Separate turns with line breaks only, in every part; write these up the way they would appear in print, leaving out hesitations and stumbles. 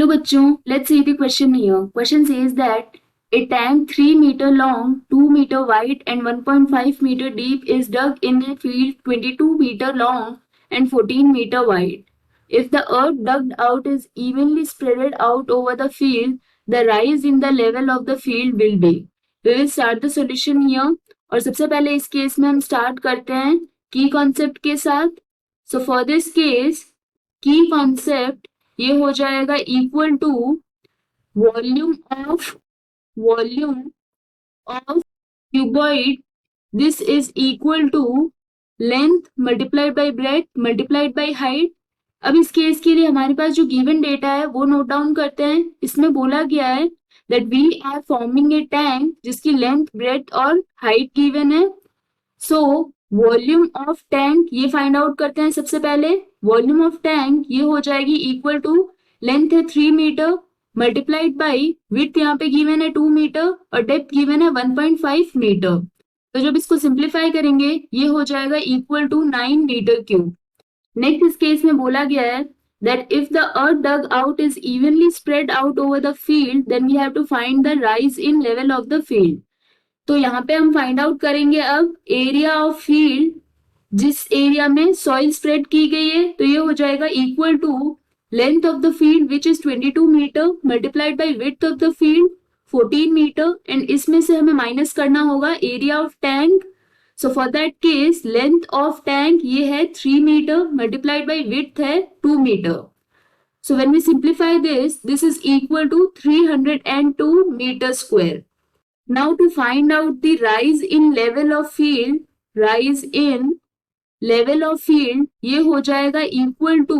बच्चों, let's see the question here. Question says that a tank 3 meter long, 2 meter wide and 1.5 meter deep is dug in a field 22 meter long and 14 meter wide. If the earth dug out is evenly spread out over the field, the rise in the level of the field will be. We will start the solution here. और सबसे पहले इस case में हम start करते हैं की concept के साथ. So for this case, की कॉन्सेप्ट ये हो जाएगा equal to volume of cuboid. This is equal to length multiplied by breadth multiplied by height. अब इस केस के लिए हमारे पास जो गिवन डेटा है वो नोट डाउन करते हैं. इसमें बोला गया है that we are forming a tank जिसकी लेंथ ब्रेड्थ और हाइट गिवन है. सो वॉल्यूम ऑफ टैंक ये फाइंड आउट करते हैं. सबसे पहले वॉल्यूम ऑफ टैंक ये हो जाएगी इक्वल टू लेंथ है 3 मीटर मल्टीप्लाइड बाई विड्थ यहाँ पे गिवन है 2 मीटर और डेप्थ गिवन है 1.5 मीटर. तो जब इसको सिंप्लीफाई करेंगे ये हो जाएगा equal to 9 metre cube. Next इस केस में बोला गया है that if the earth dug out is evenly spread out over the field, then we have to find the rise in level of the field. तो यहाँ पे हम find out करेंगे अब एरिया ऑफ फील्ड जिस एरिया में soil spread की गई है. तो ये हो जाएगा equal to length of the field which is 22 metre multiplied by width of the field 14 metre and इसमें से हमें माइनस करना होगा area of tank. So for that case length of tank ये है 3 मीटर मल्टीप्लाइड बाय विड्थ है 2 metre. So when we simplify this is equal to 302 metre square. Now to find out the rise in level of field ये हो जाएगा equal to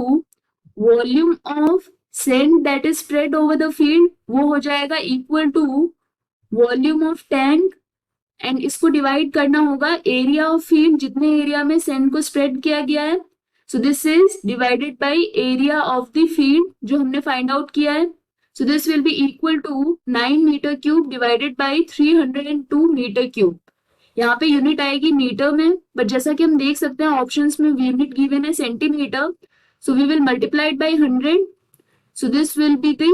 volume of sand that is spread over the field वो हो जाएगा equal to volume of tank and इसको divide करना होगा area of field जितने एरिया में सैंड को स्प्रेड किया गया है. So this is divided by area of the field जो हमने फाइंड आउट किया है. So this will be equal to 9 meter cube divided by 302 meter cube. यहाँ पे यूनिट आएगी मीटर में बट जैसा कि हम देख सकते हैं ऑप्शंस में यूनिट गिवन है centimetre. So we will multiply it by 100. So this will be the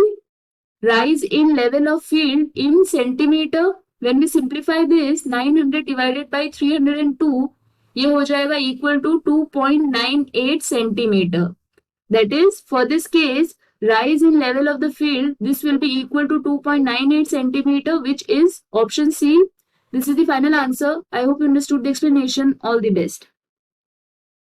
rise in level of field in centimetre. When we simplify this 900 divided by 302 ये हो जाएगा equal to 2.98 centimetre. That is for this case rise in level of the field this will be equal to 2.98 centimeter which is option C. This is the final answer. I hope you understood the explanation. All the best.